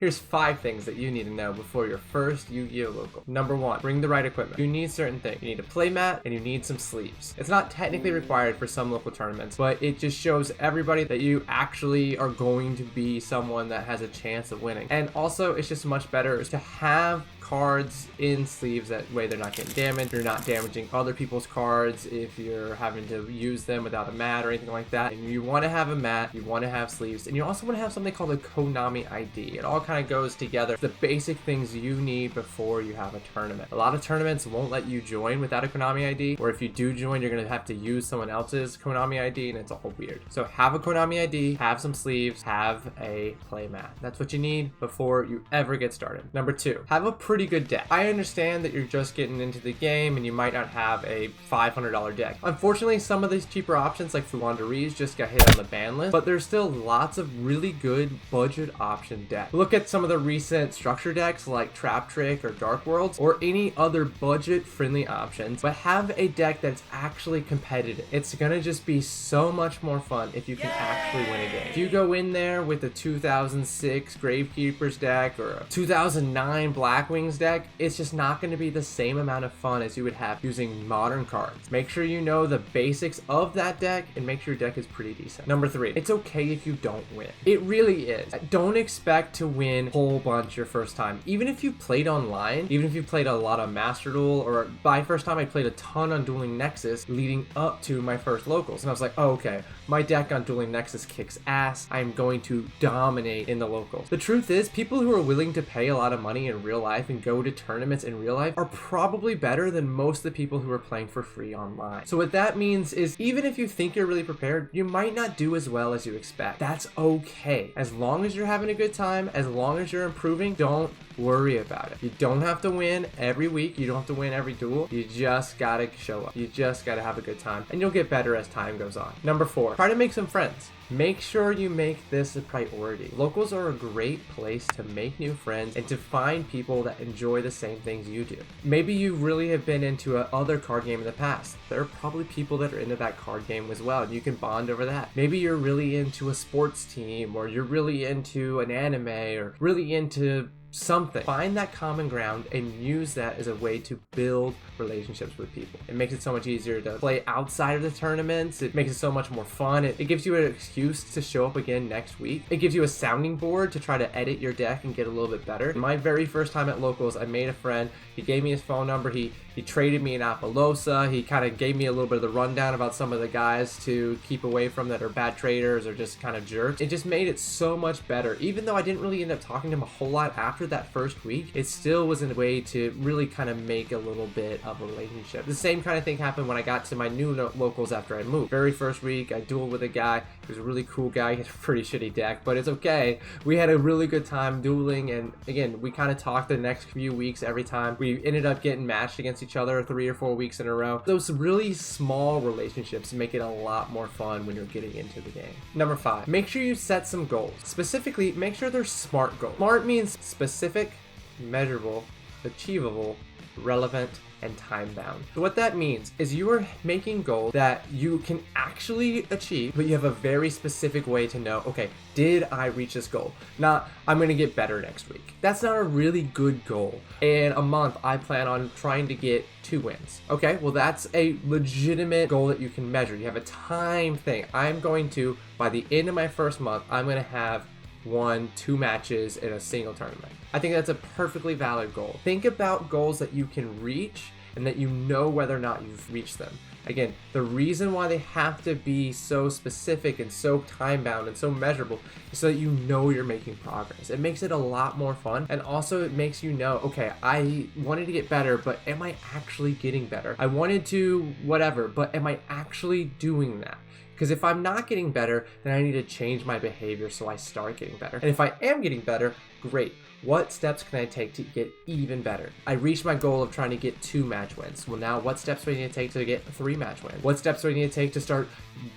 Here's 5 things that you need to know before your first Yu-Gi-Oh local. Number 1, bring the right equipment. You need certain things. You need a playmat and you need some sleeves. It's not technically required for some local tournaments, but it just shows everybody that you actually are going to be someone that has a chance of winning. And also, it's just much better to have cards in sleeves, that way they're not getting damaged, you're not damaging other people's cards if you're having to use them without a mat or anything like that. And you want to have a mat, you want to have sleeves, and you also want to have something called a Konami ID. It all kind of goes together, the basic things you need before you have a tournament. A lot of tournaments won't let you join without a Konami ID, or if you do join, you're going to have to use someone else's Konami ID, and it's all weird. So have a Konami ID, have some sleeves, have a playmat. That's what you need before you ever get started. Number 2, have a pretty good deck. I understand that you're just getting into the game and you might not have a $500 deck. Unfortunately, some of these cheaper options like Fulanderies just got hit on the ban list, but there's still lots of really good budget option decks. Look at some of the recent structure decks like Trap Trick or Dark Worlds or any other budget friendly options, but have a deck that's actually competitive. It's gonna just be so much more fun if you can actually win a game. If you go in there with a 2006 Gravekeepers deck or a 2009 Blackwings deck, it's just not going to be the same amount of fun as you would have using modern cards. Make sure you know the basics of that deck and make sure your deck is pretty decent. Number 3, it's okay if you don't win. It really is. Don't expect to win a whole bunch your first time. Even if you played online, even if you played a lot of Master Duel, or my first time I played a ton on Dueling Nexus leading up to my first locals, and I was like, oh, okay, my deck on Dueling Nexus kicks ass. I'm going to dominate in the locals. The truth is, people who are willing to pay a lot of money in real life and go to tournaments in real life are probably better than most of the people who are playing for free online. So what that means is, even if you think you're really prepared, you might not do as well as you expect. That's okay. As long as you're having a good time, as long as you're improving, don't worry about it. You don't have to win every week. You don't have to win every duel. You just gotta show up. You just gotta have a good time, and you'll get better as time goes on. Number 4, try to make some friends. Make sure you make this a priority. Locals are a great place to make new friends and to find people that enjoy the same things you do. Maybe you really have been into a other card game in the past. There are probably people that are into that card game as well, and you can bond over that. Maybe you're really into a sports team, or you're really into an anime, or really into something. Find that common ground and use that as a way to build relationships with people. It makes it so much easier to play outside of the tournaments. It makes it so much more fun. It gives you an excuse to show up again next week. It gives you a sounding board to try to edit your deck and get a little bit better. My very first time at locals, I made a friend. He gave me his phone number. He traded me in Appaloosa. He kind of gave me a little bit of the rundown about some of the guys to keep away from that are bad traders or just kind of jerks. It just made it so much better. Even though I didn't really end up talking to him a whole lot after that first week, it still was a way to really kind of make a little bit of a relationship. The same kind of thing happened when I got to my new locals after I moved. Very first week, I dueled with a guy. He was a really cool guy. He had a pretty shitty deck, but it's okay. We had a really good time dueling, and again, we kind of talked the next few weeks every time. We ended up getting matched against each other 3 or 4 weeks in a row. Those really small relationships make it a lot more fun when you're getting into the game. Number 5, make sure you set some goals. Specifically, make sure they're SMART goals. SMART means specific, measurable, achievable, relevant, and time bound. So what that means is you are making goals that you can actually achieve, but you have a very specific way to know, okay, did I reach this goal? Not, I'm gonna get better next week. That's not a really good goal. In a month, I plan on trying to get 2 wins. Okay, well that's a legitimate goal that you can measure. You have a time thing. I'm going to, by the end of my first month, I'm gonna have 1-2 matches in a single tournament. I think that's a perfectly valid goal. Think about goals that you can reach and that you know whether or not you've reached them. Again, the reason why they have to be so specific and so time bound and so measurable is so that you know you're making progress. It makes it a lot more fun, and also it makes you know, okay, I wanted to get better, but am I actually getting better? I wanted to whatever, but am I actually doing that? Because if I'm not getting better, then I need to change my behavior so I start getting better. And if I am getting better, great. What steps can I take to get even better? I reached my goal of trying to get 2 match wins. Well, now what steps do I need to take to get 3 match wins? What steps do I need to take to start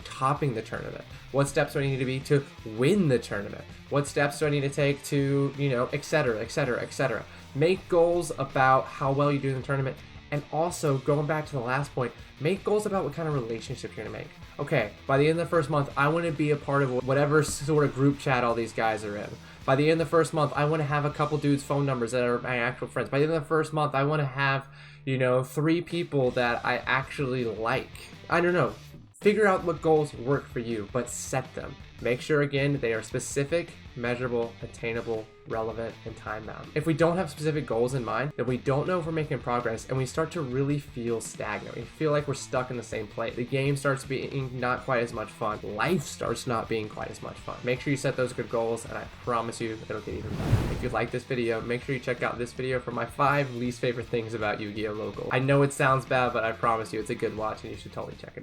topping the tournament? What steps do I need to be to win the tournament? What steps do I need to take to, et cetera, et cetera, et cetera. Make goals about how well you do in the tournament. And also, going back to the last point, make goals about what kind of relationship you're gonna make. Okay, by the end of the first month, I want to be a part of whatever sort of group chat all these guys are in. By the end of the first month, I want to have a couple dudes' phone numbers that are my actual friends. By the end of the first month, I want to have, you know, 3 people that I actually like. I don't know. Figure out what goals work for you, but set them. Make sure, again, they are specific, measurable, attainable, relevant, and time-bound. If we don't have specific goals in mind, then we don't know if we're making progress, and we start to really feel stagnant. We feel like we're stuck in the same place. The game starts being not quite as much fun. Life starts not being quite as much fun. Make sure you set those good goals, and I promise you it'll get even better. If you like this video, make sure you check out this video for my 5 least favorite things about Yu-Gi-Oh! Local. I know it sounds bad, but I promise you it's a good watch, and you should totally check it out.